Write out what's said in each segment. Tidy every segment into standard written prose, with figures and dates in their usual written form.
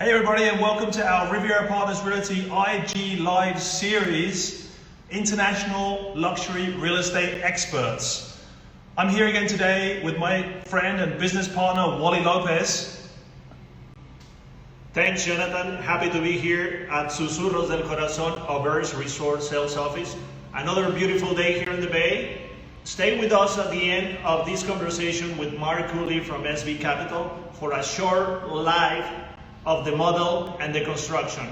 Hey everybody, and welcome to our Riviera Partners Realty IG Live series, International Luxury Real Estate Experts. I'm here again today with my friend and business partner, Wally Lopez. Thanks, Jonathan. Happy to be here at Susurros del Corazón Auberge Resort Sales Office. Another beautiful day here in the Bay. Stay with us at the end of this conversation with Mark Cooley from SB Capital for a short live of the model and the construction.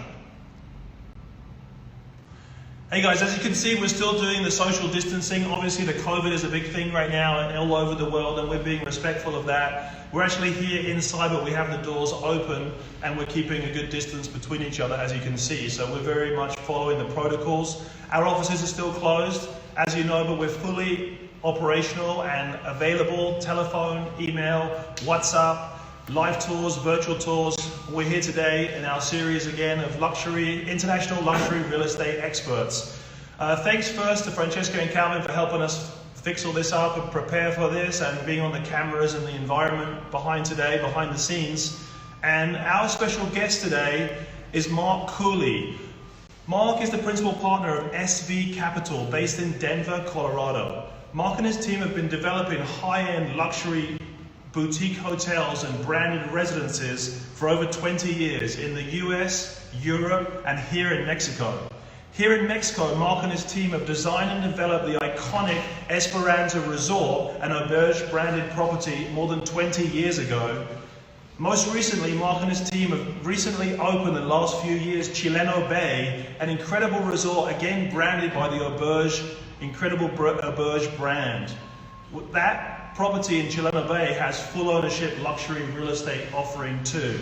Hey guys, as you can see, we're still doing the social distancing. Obviously the COVID is a big thing right now all over the world, and we're being respectful of that. We're actually here inside, but we have the doors open and we're keeping a good distance between each other, as you can see. So we're very much following the protocols. Our offices are still closed, as you know, but we're fully operational and available. Telephone, email, WhatsApp, live tours, virtual tours. We're here today in our series again of international luxury real estate experts. Thanks first to Francesco and Calvin for helping us fix all this up and prepare for this, and being on the cameras and the environment behind the scenes. And our special guest today is Mark Cooley. Mark is the principal partner of SV Capital, based in Denver, Colorado. Mark and his team have been developing high-end luxury boutique hotels and branded residences for over 20 years in the US, Europe, and here in Mexico. Here in Mexico, Mark and his team have designed and developed the iconic Esperanza Resort, an Auberge branded property more than 20 years ago. Most recently, Mark and his team have recently opened in the last few years Chileno Bay, an incredible resort again branded by the incredible Auberge brand. That property in Chileno Bay has full ownership luxury real estate offering too.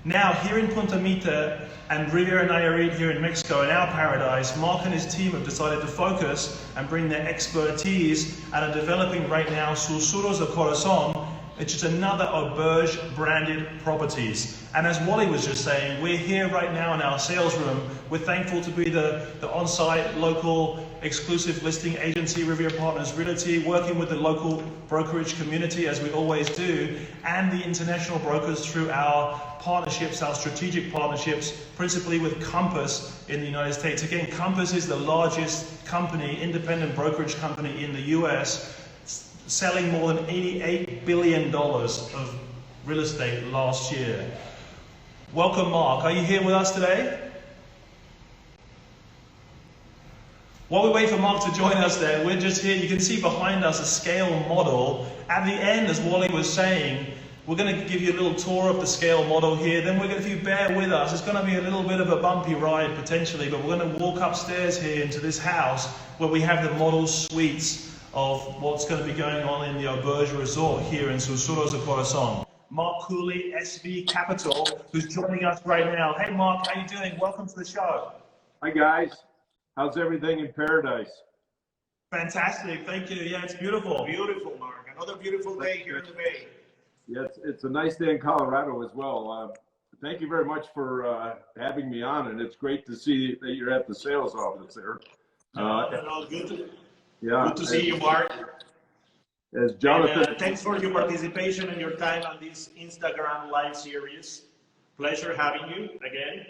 Now here in Punta, Mita and Riviera Nayarit here in Mexico, in our paradise, Mark and his team have decided to focus and bring their expertise and are developing right now Susurros del Corazón, which is another Auberge branded properties. And as Wally was just saying, we're here right now in our sales room. We're thankful to be the on-site local exclusive listing agency, Riviera Partners Realty, working with the local brokerage community as we always do, and the international brokers through our partnerships, our strategic partnerships, principally with Compass in the United States. Again, Compass is the largest company, independent brokerage company in the US, selling more than $88 billion of real estate last year. Welcome, Mark. Are you here with us today? While we wait for Mark to join us there, we're just here. You can see behind us a scale model. At the end, as Wally was saying, we're going to give you a little tour of the scale model here. Then if you bear with us, it's going to be a little bit of a bumpy ride potentially, but we're going to walk upstairs here into this house where we have the model suites of what's going to be going on in the Auberge Resort here in Susurros del Corazón. Mark Cooley, SV Capital, who's joining us right now. Hey Mark, how you doing? Welcome to the show. Hi guys, how's everything in paradise? Fantastic, thank you. Yeah, it's beautiful. Beautiful, Mark. Another beautiful day here in the Bay. Yeah, it's a nice day in Colorado as well. Thank you very much for having me on, and it's great to see that you're at the sales office there. Good to see you, Mark. As Jonathan, and, thanks for your participation and your time on this Instagram live series. Pleasure having you again.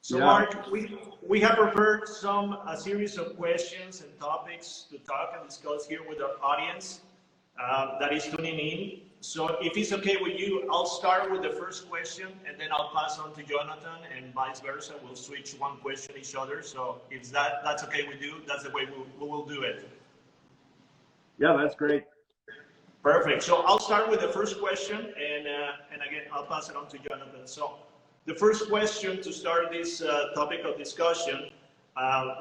So yeah. Mark, we have prepared a series of questions and topics to talk and discuss here with our audience that is tuning in. So if it's okay with you, I'll start with the first question and then I'll pass on to Jonathan, and vice versa. We'll switch one question each other. So if that's okay with you, that's the way we will do it. Yeah, that's great. Perfect. So I'll start with the first question, and again, I'll pass it on to Jonathan. So the first question to start this topic of discussion,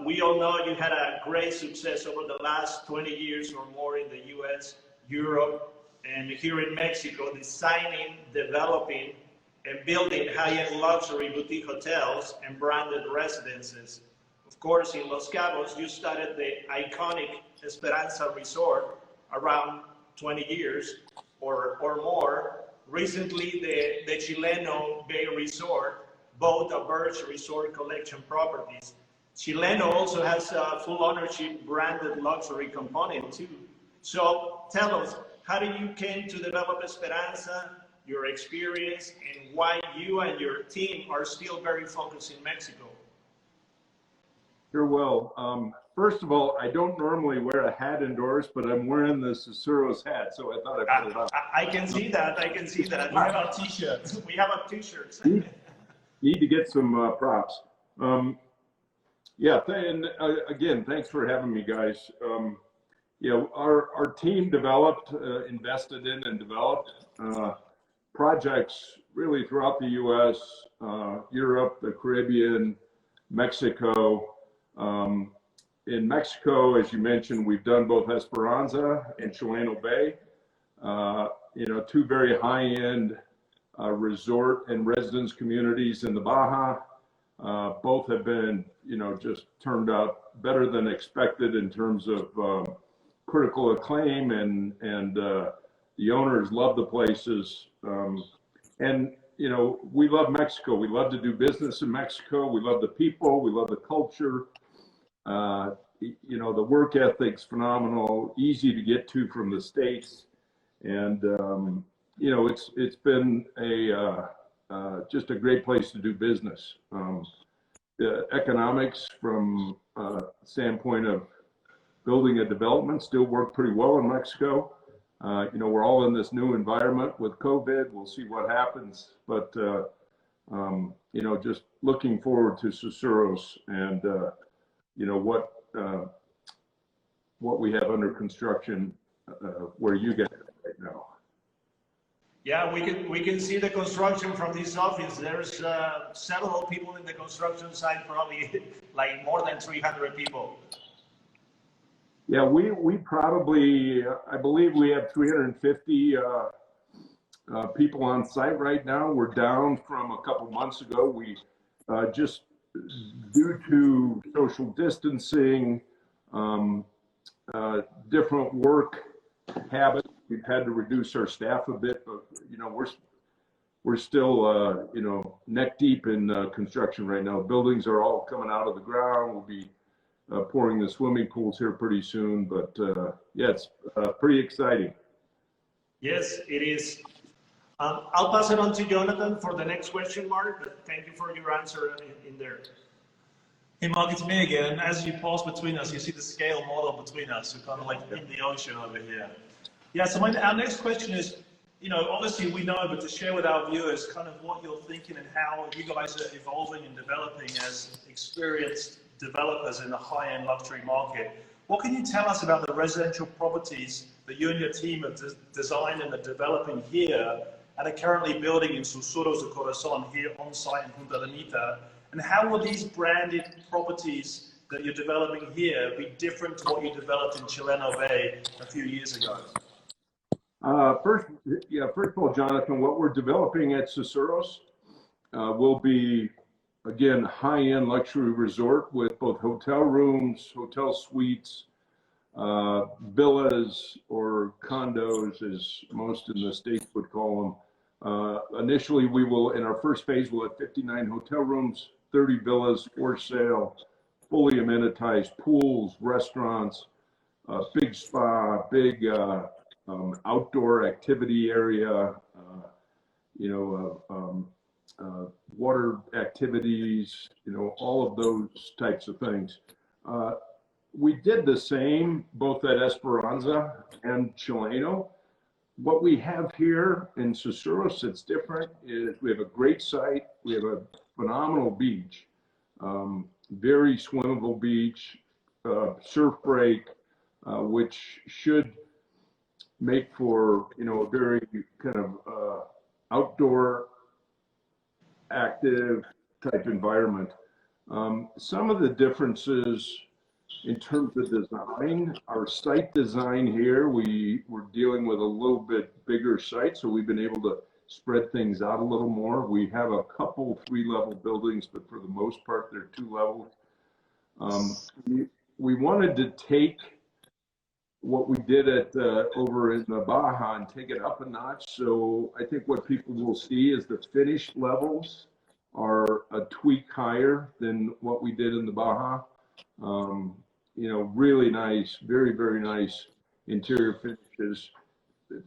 we all know you had a great success over the last 20 years or more in the US, Europe, and here in Mexico, designing, developing, and building high-end luxury boutique hotels and branded residences. Of course, in Los Cabos, you started the iconic Esperanza Resort around 20 years or more. Recently, the Chileno Bay Resort, both Auberge Resort Collection properties. Chileno also has a full ownership branded luxury component too. So tell us, how did you came to develop Esperanza? your experience, and why you and your team are still very focused in Mexico. Sure will. First of all, I don't normally wear a hat indoors, but I'm wearing the Susurros hat, so I thought I'd put it on. I can see that. I can see that. We have our t-shirts. We have our t-shirts. Need to get some props. Yeah, and again, thanks for having me, guys. You know, our team developed, invested in, and developed projects really throughout the U.S., Europe, the Caribbean, Mexico. In Mexico, as you mentioned, we've done both Esperanza and Chileno Bay. You know, two very high-end resort and residence communities in the Baja. Both have been, you know, just turned out better than expected in terms of critical acclaim, and the owners love the places. And, you know, we love Mexico. We love to do business in Mexico. We love the people. We love the culture. You know, the work ethic's phenomenal, easy to get to from the States. And, you know, it's been just a great place to do business. The economics from standpoint of building a development still work pretty well in Mexico. You know, we're all in this new environment with COVID. We'll see what happens, but you know, just looking forward to Susurros and you know what we have under construction where you get it right now. Yeah, we can see the construction from this office. There's several people in the construction site, probably like more than 300 people. Yeah, we probably, I believe we have 350 people on site right now. We're down from a couple months ago. We just due to social distancing, different work habits, we've had to reduce our staff a bit, but you know, we're still you know, neck deep in construction right now. Buildings are all coming out of the ground. We'll be pouring the swimming pools here pretty soon, but yeah, it's pretty exciting. Yes, it is. I'll pass it on to Jonathan for the next question, Mark, but thank you for your answer in there. Hey Mark, it's me again. And as you pass between us, you see the scale model between us. We're kind of like in the ocean over here. Yeah, so our next question is, you know, obviously we know, but to share with our viewers kind of what you're thinking and how you guys are evolving and developing as experienced developers in the high-end luxury market. What can you tell us about the residential properties that you and your team have designed and are developing here and are currently building in Susurros de Corazón here on site in Punta de Mita? And how will these branded properties that you're developing here be different to what you developed in Chileno Bay a few years ago? First of all, Jonathan, what we're developing at Susurros will be, again, high-end luxury resort with both hotel rooms, hotel suites, villas or condos, as most in the States would call them. Initially, we will, in our first phase, we'll have 59 hotel rooms, 30 villas for sale, fully amenitized pools, restaurants, big spa, big outdoor activity area, you know, water activities, you know, all of those types of things. We did the same both at Esperanza and Chileno. What we have here in Susurros that's different is we have a great site. We have a phenomenal beach, very swimmable beach, surf break, which should make for, you know, a very kind of outdoor active type environment. Some of the differences in terms of design, our site design here, we're dealing with a little bit bigger site, so we've been able to spread things out a little more. We have a couple 3-level buildings, but for the most part, they're 2 levels. We wanted to take what we did at over in the Baja and take it up a notch. So I think what people will see is the finished levels are a tweak higher than what we did in the Baja. You know, really nice, very, very nice interior finishes.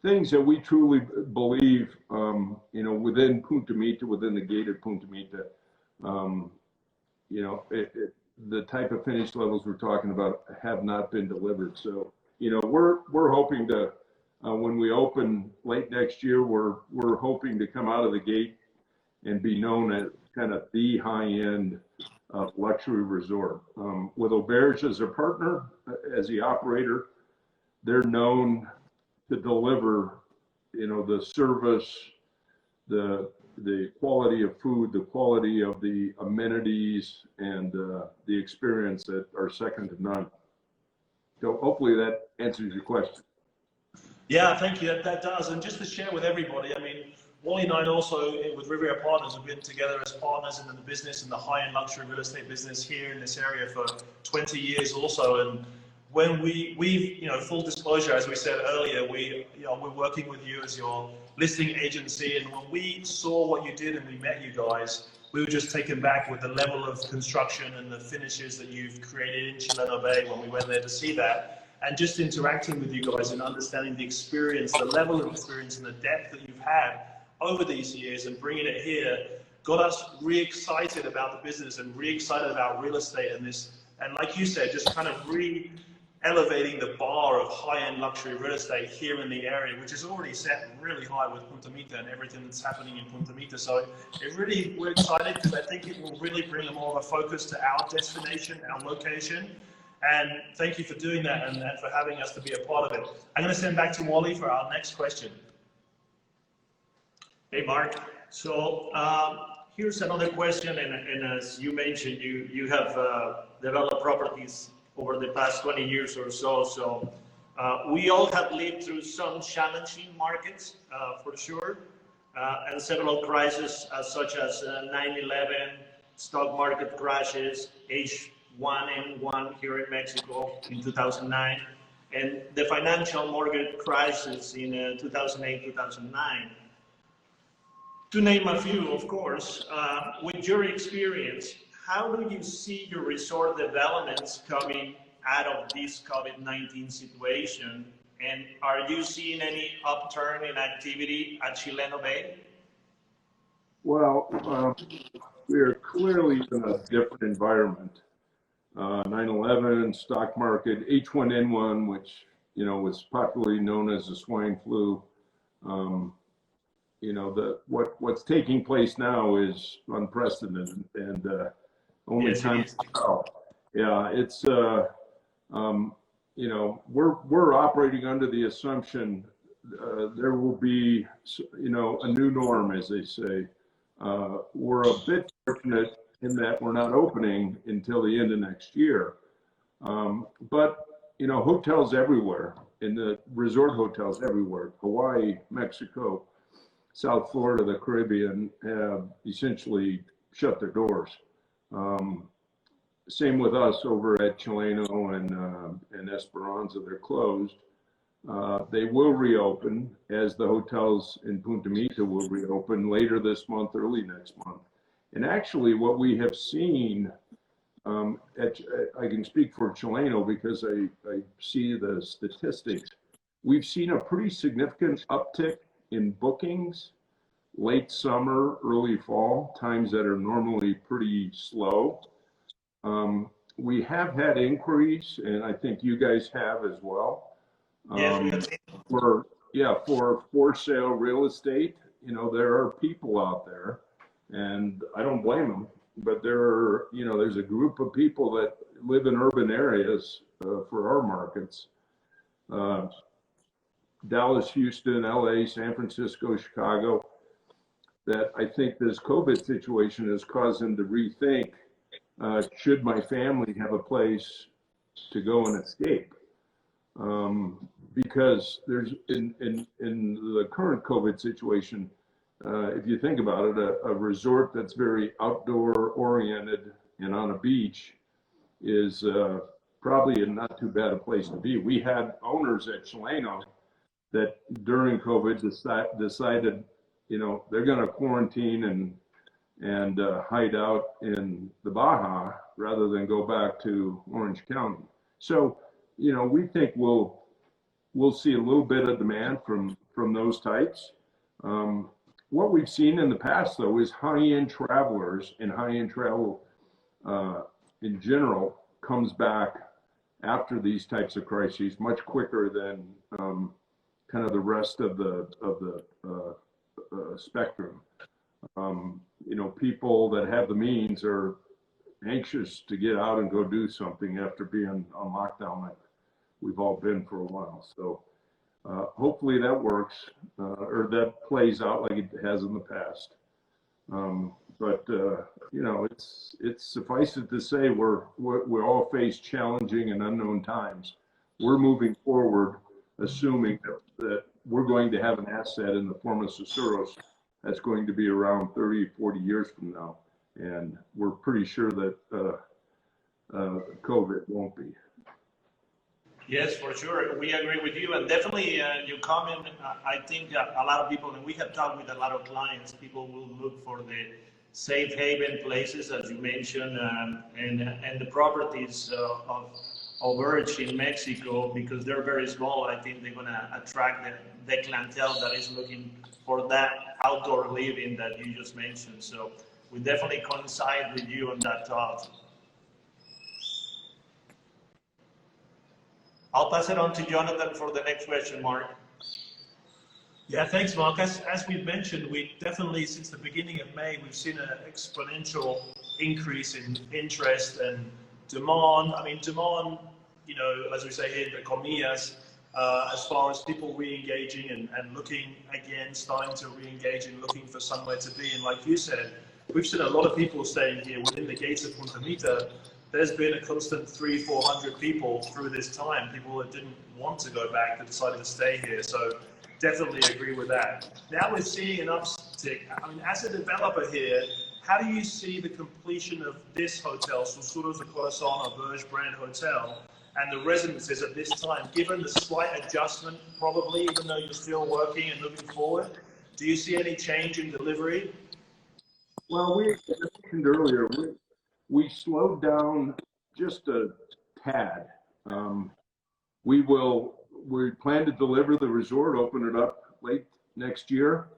things that we truly believe, within Punta Mita, within the gated Punta Mita, the type of finish levels we're talking about have not been delivered. So, we're hoping to, when we open late next year, we're hoping to come out of the gate and be known as kind of the high-end luxury resort. With Auberge as a partner, as the operator, they're known to deliver, the service, the quality of food, the quality of the amenities, and the experience that are second to none. So hopefully that answers your question. Yeah, thank you. That does. And just to share with everybody, I mean, Wally and I also, with Riviera Partners, have been together as partners in the business, in the high-end luxury real estate business here in this area for 20 years also. And when we've, full disclosure, as we said earlier, we're working with you as your listing agency. And when we saw what you did and we met you guys, we were just taken back with the level of construction and the finishes that you've created in Chileno Bay when we went there to see that. And just interacting with you guys and understanding the experience, the level of experience and the depth that you've had over these years and bringing it here got us re-excited about the business and re-excited about real estate and this. And like you said, just kind of elevating the bar of high-end luxury real estate here in the area, which is already set really high with Punta Mita and everything that's happening in Punta Mita. So we're excited because I think it will really bring more of a focus to our destination, our location. And thank you for doing that and for having us to be a part of it. I'm going to send back to Wally for our next question. Hey, Mark. So here's another question. And as you mentioned, you have developed properties over the past 20 years or so. So we all have lived through some challenging markets, for sure, and several crises such as 9/11, stock market crashes, H1N1 here in Mexico in 2009, and the financial mortgage crisis in 2008, 2009. To name a few, of course, with your experience, how do you see your resort developments coming out of this COVID-19 situation? And are you seeing any upturn in activity at Chileno Bay? Well, we're clearly in a different environment. 9/11, stock market, H1N1, which, was popularly known as the swine flu. What's taking place now is unprecedented and only time to tell. Yeah, it's we're operating under the assumption there will be a new norm, as they say. We're a bit fortunate in that we're not opening until the end of next year, but hotels everywhere, in the resort hotels everywhere, Hawaii, Mexico, South Florida, the Caribbean, have essentially shut their doors. Same with us over at Chileno and Esperanza, they're closed. They will reopen, as the hotels in Punta Mita will reopen later this month, early next month. And actually what we have seen, I can speak for Chileno because I see the statistics. We've seen a pretty significant uptick in bookings late summer, early fall, times that are normally pretty slow. We have had inquiries, and I think you guys have as well. For sale real estate, there are people out there, and I don't blame them, but there's a group of people that live in urban areas for our markets. Dallas, Houston, LA, San Francisco, Chicago, that I think this COVID situation has caused them to rethink, should my family have a place to go and escape? Because there's in the current COVID situation, if you think about it, a resort that's very outdoor oriented and on a beach is probably not too bad a place to be. We had owners at Chileno that during COVID decided, they're going to quarantine and hide out in the Baja rather than go back to Orange County. So, we think we'll we'll see a little bit of demand from those types. What we've seen in the past, though, is high-end travelers and high-end travel in general comes back after these types of crises much quicker than kind of the rest of the spectrum. You know, people that have the means are anxious to get out and go do something after being on lockdown like we've all been for a while. So hopefully that works or that plays out like it has in the past. But you know, it's suffice it to say we all face challenging and unknown times. We're moving forward, assuming that we're going to have an asset in the form of Susurros that's going to be around 30, 40 years from now. And we're pretty sure that COVID won't be. Yes, for sure. We agree with you. And definitely your comment, I think a lot of people, and we have talked with a lot of clients, people will look for the safe haven places, as you mentioned, and the properties of Auberge in Mexico, because they're very small. I think they're going to attract the clientele that is looking for that outdoor living that you just mentioned. So we definitely coincide with you on that thought. I'll pass it on to Jonathan for the next question, Mark. Yeah, thanks, Mark. As we've mentioned, we definitely, since the beginning of May, we've seen an exponential increase in interest and demand. I mean, demand, you know, as we say here, the comillas, as far as people re-engaging and looking again, starting to re-engage and looking for somewhere to be. And like you said, we've seen a lot of people staying here within the gates of Punta Mita. There's been a constant 300-400 people through this time, people that didn't want to go back, that decided to stay here. So definitely agree with that. Now we're seeing an uptick. I mean, as a developer here, how do you see the completion of this hotel, Susurros de Corazón, Auberge brand hotel, and the residences at this time, given the slight adjustment, probably, even though you're still working and looking forward? Do you see any change in delivery? Well, we mentioned earlier, we slowed down just a tad. We plan to deliver the resort, open it up late next year,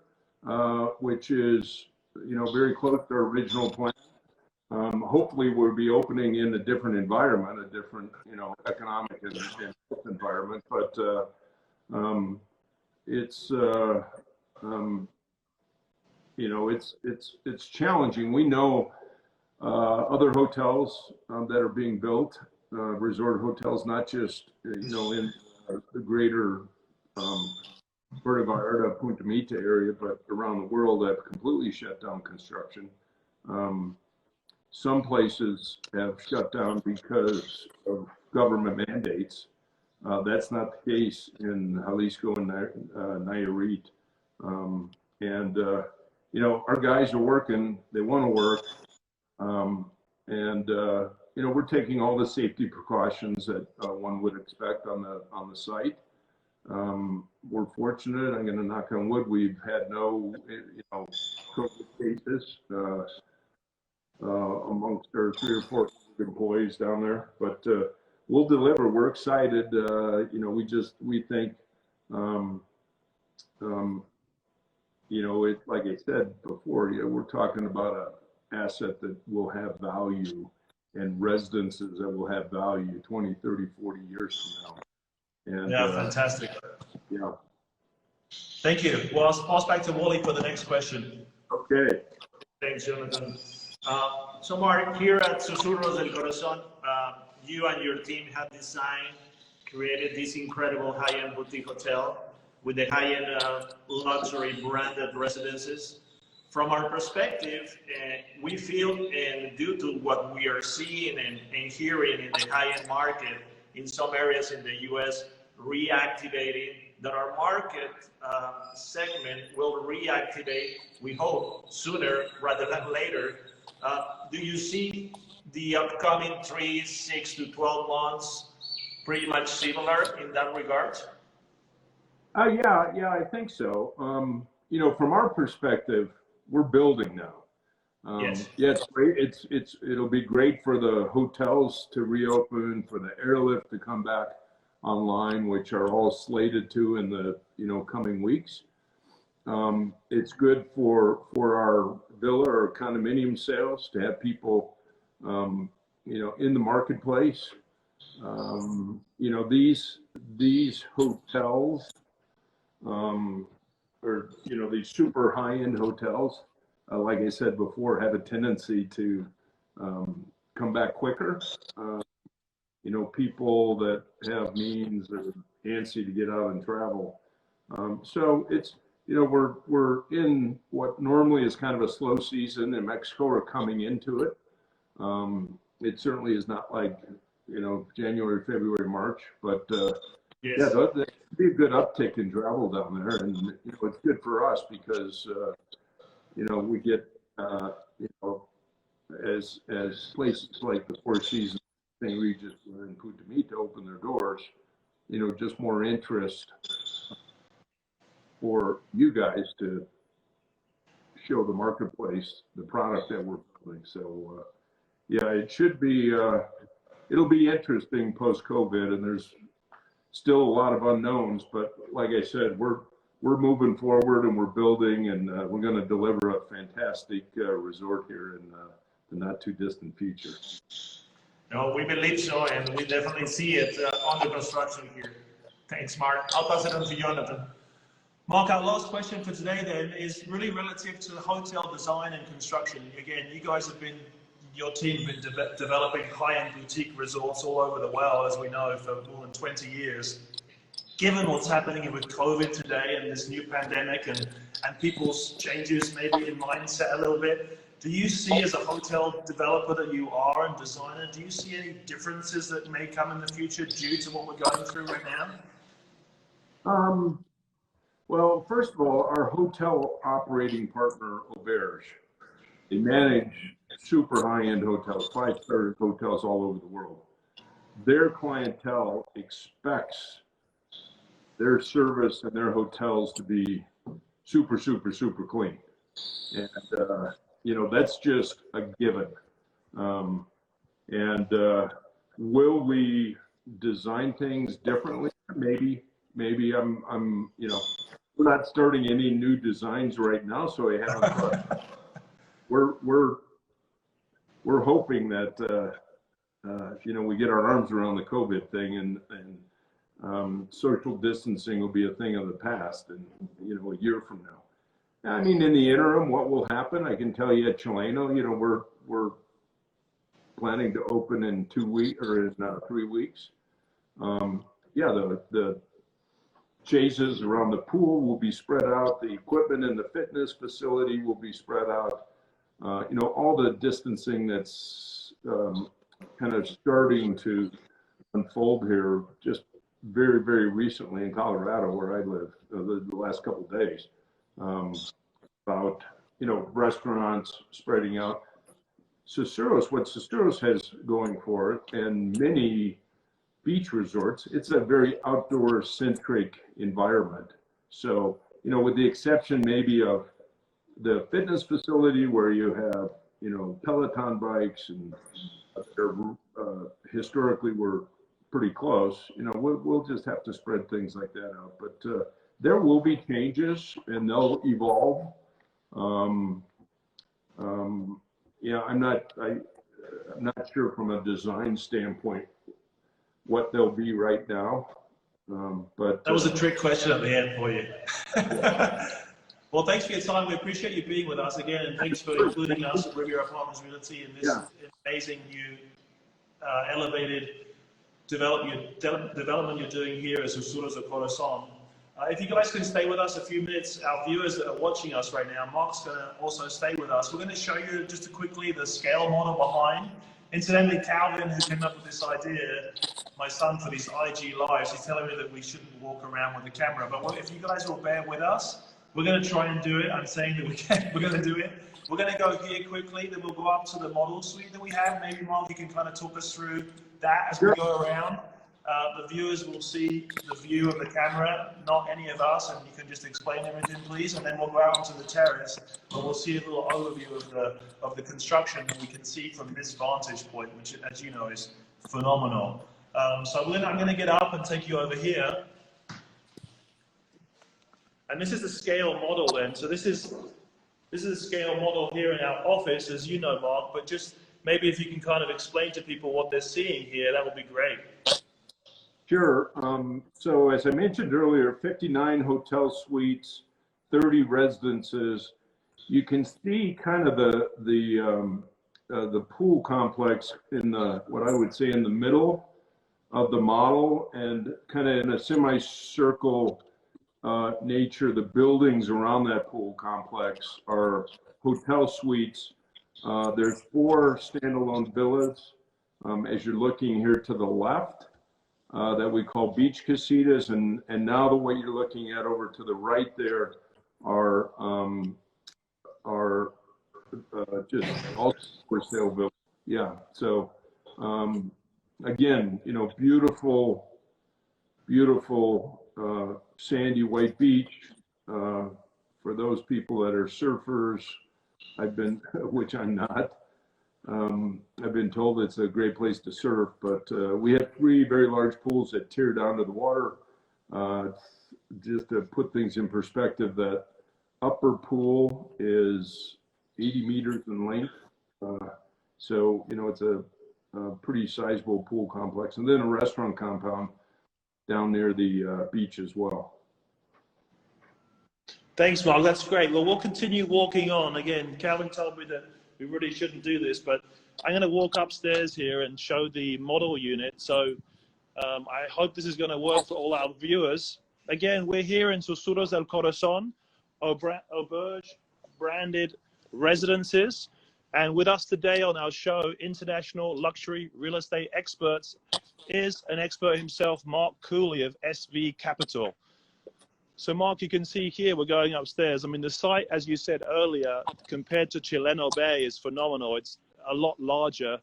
which is, you know, very close to our original plan. Hopefully we'll be opening in a different environment, a different, you know, economic and environment, but it's, you know, it's challenging. We know other hotels that are being built, resort hotels, not just, you know, in the greater Puerto Vallarta, Punta Mita area, but around the world have completely shut down construction. Some places have shut down because of government mandates. That's not the case in Jalisco and Nayarit. You know, our guys are working, they want to work. You know, we're taking all the safety precautions that one would expect on the site. We're fortunate. I'm going to knock on wood. We've had no, you know, COVID cases amongst our 300 or 400 employees down there. But we'll deliver. We're excited. You know, we think, you know, it, like I said before, you know, we're talking about an asset that will have value and residences that will have value 20, 30, 40 years from now. And, yeah, fantastic. Yeah. Thank you. Well, I'll pass back to Wally for the next question. Okay. Thanks, Jonathan. So Mark, here at Susurros del Corazón, you and your team have designed, created this incredible high-end boutique hotel with the high-end luxury branded residences. From our perspective, we feel, and due to what we are seeing and hearing in the high-end market in some areas in the U.S. reactivating, that our market segment will reactivate, we hope, sooner rather than later. Do you see the upcoming 3, 6 to 12 months pretty much similar in that regard? Yeah, I think so. You know, from our perspective, we're building now. Yes. Yeah, it's great. It'll be great for the hotels to reopen, for the airlift to come back. online, which are all slated to in the coming weeks. It's good for our villa or condominium sales to have people in the marketplace. These hotels, or these super high-end hotels, like I said before, have a tendency to come back quicker. People that have means are antsy to get out and travel. So it's, we're in what normally is kind of a slow season. In Mexico, are coming into it. It certainly is not like, January, February, March, but Yes. yeah, there'd be a good uptick in travel down there, and it's good for us because we get as places like the Four Seasons, St. Regis, and Punta open their doors, just more interest for you guys to show the marketplace the product that we're building. So yeah, it should be it'll be interesting post-COVID, and there's still a lot of unknowns, but like I said, we're moving forward and we're building, and we're going to deliver a fantastic resort here in the not too distant future. No, we believe so, and we definitely see it under construction here. Thanks, Mark. I'll pass it on to Jonathan. Mark, our last question for today then is really relative to hotel design and construction. Again, you guys have been, your team have been developing high-end boutique resorts all over the world, as we know, for more than 20 years. Given what's happening with COVID today and this new pandemic and people's changes maybe in mindset a little bit, do you see, as a hotel developer that you are and designer, do you see any differences that may come in the future due to what we're going through right now? Well, first of all, our hotel operating partner, Auberge, they manage super high-end hotels, 5-star hotels all over the world. Their clientele expects their service and their hotels to be super, super, super clean. And, that's just a given. Will we design things differently? Maybe I'm we're not starting any new designs right now, so I haven't. We're hoping that we get our arms around the COVID thing, and social distancing will be a thing of the past, and a year from now. I mean, in the interim, what will happen? I can tell you at Chileno, we're planning to open in 2 weeks or in 3 weeks. The chases around the pool will be spread out. The equipment in the fitness facility will be spread out. All the distancing that's kind of starting to unfold here just very, very recently in Colorado, where I live, the last couple of days, about, restaurants spreading out. Susurros, what Susurros has going for it, and many beach resorts, it's a very outdoor centric environment. So, with the exception maybe of the fitness facility where you have, Peloton bikes, and they're historically were pretty close, we'll just have to spread things like that out. But there will be changes, and they'll evolve. I'm not sure from a design standpoint what they'll be right now. But that was a trick question at the end for you. Well, thanks for your time. We appreciate you being with us again, and thanks for including us at Riviera Apartments Realty in this amazing new elevated development you're doing here as Susurros of Corazón. If you guys can stay with us a few minutes, our viewers that are watching us right now, Mark's going to also stay with us. We're going to show you just quickly the scale model behind. Incidentally, Calvin, who came up with this idea, my son, for these IG lives, he's telling me that we shouldn't walk around with the camera. But if you guys will bear with us, we're going to try and do it. I'm saying that we're going to do it. We're going to go here quickly, then we'll go up to the model suite that we have. Maybe, Mark, you can kind of talk us through that as we go around. The viewers will see the view of the camera, not any of us, and you can just explain everything, please. And then we'll go out onto the terrace, and we'll see a little overview of the construction that we can see from this vantage point, which, as you know, is phenomenal. So I'm going to get up and take you over here. And this is the scale model then. So this is a scale model here in our office, as you know, Mark, but just maybe if you can kind of explain to people what they're seeing here, that would be great. Sure. So as I mentioned earlier, 59 hotel suites, 30 residences. You can see kind of the pool complex in what I would say in the middle of the model, and kind of in a semicircle nature, the buildings around that pool complex are hotel suites. There's 4 standalone villas as you're looking here to the left that we call beach casitas, and now the way you're looking at over to the right there are just all for sale villas. Yeah. So again, you know, beautiful sandy white beach. For those people that are surfers, which I'm not, I've been told it's a great place to surf, but we have 3 very large pools that tear down to the water. Just to put things in perspective, that upper pool is 80 meters in length. So, you know, it's a pretty sizable pool complex, and then a restaurant compound down near the beach as well. Thanks, Mark. That's great. Well, we'll continue walking on. Again, Calvin told me that we really shouldn't do this, but I'm going to walk upstairs here and show the model unit. So I hope this is going to work for all our viewers. Again, we're here in Susurros del Corazón, Auberge branded residences. And with us today on our show, international luxury real estate experts, is an expert himself, Mark Cooley of SV Capital. So Mark, you can see here, we're going upstairs. I mean, the site, as you said earlier, compared to Chileno Bay is phenomenal. It's a lot larger.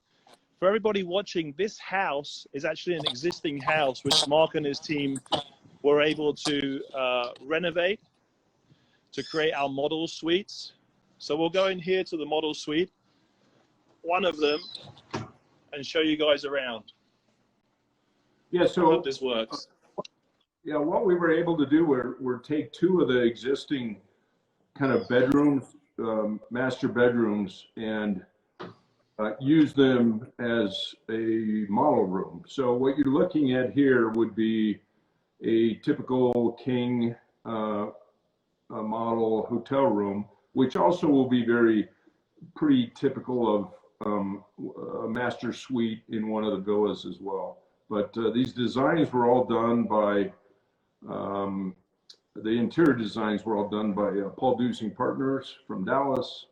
For everybody watching, this house is actually an existing house, which Mark and his team were able to renovate to create our model suites. So we'll go in here to the model suite, one of them, and show you guys around. Yeah, so I hope this works. Yeah, what we were able to do were take 2 of the existing kind of bedrooms, master bedrooms, and use them as a model room. So what you're looking at here would be a typical king model hotel room, which also will be pretty typical of a master suite in one of the villas as well. But these designs were all done by the interior designs were all done by Paul Dusing Partners from Dallas.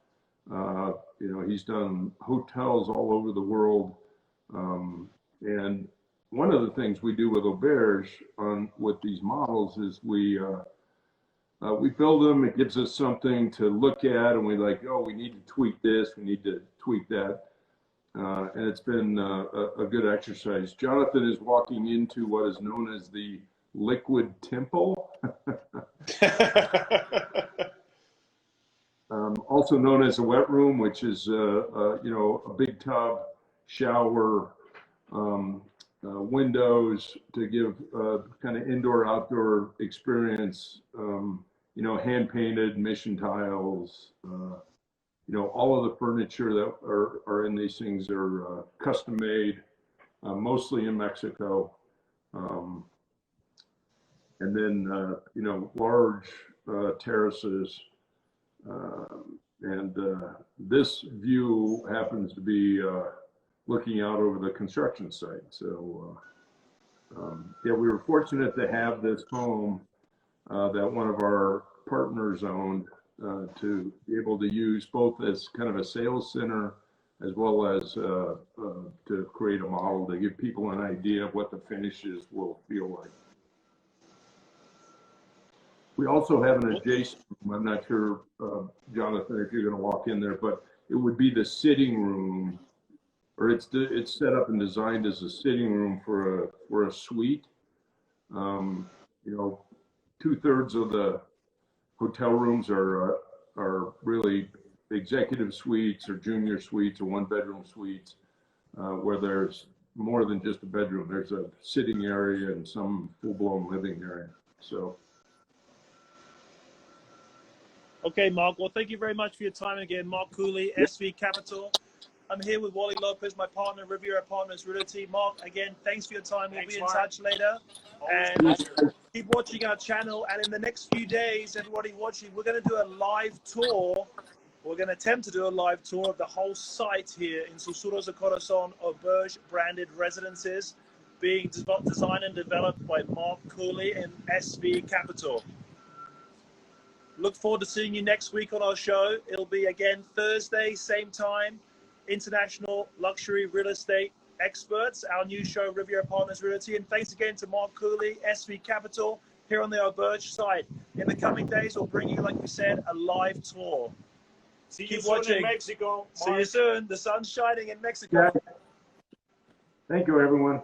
You know, he's done hotels all over the world. And one of the things we do with Auberge with these models is we build them. It gives us something to look at, and we like, oh, we need to tweak this, we need to tweak that. And it's been a good exercise. Jonathan is walking into what is known as the liquid temple, also known as a wet room, which is you know, a big tub, shower, windows to give kind of indoor-outdoor experience. You know, hand-painted mission tiles. You know, all of the furniture that are in these things are custom made, mostly in Mexico. And then, you know, large terraces. And this view happens to be looking out over the construction site. So, yeah, we were fortunate to have this home that one of our partners owned to be able to use both as kind of a sales center as well as to create a model to give people an idea of what the finishes will feel like. We also have an adjacent room. I'm not sure, Jonathan, if you're going to walk in there, but it would be the sitting room, or it's set up and designed as a sitting room for a suite. You know, 2/3 of the hotel rooms are really executive suites or junior suites or 1-bedroom suites, where there's more than just a bedroom. There's a sitting area and some full-blown living area. So. Okay, Mark. Well, thank you very much for your time again. Mark Cooley, SV Capital. I'm here with Wally Lopez, my partner, Riviera Partners Realty. Mark, again, thanks for your time. We'll be in touch later. And keep watching our channel. And in the next few days, everybody watching, we're going to do a live tour. We're going to attempt to do a live tour of the whole site here in Susurros of Corazón, Auberge branded residences being designed and developed by Mark Cooley and SV Capital. Look forward to seeing you next week on our show. It'll be again Thursday, same time. International luxury real estate experts, our new show, Riviera Partners Realty. And thanks again to Mark Cooley, SV Capital, here on the Auberge site. In the coming days, we'll bring you, like we said, a live tour. See you soon in Mexico. See you soon. The sun's shining in Mexico. Thank you, everyone.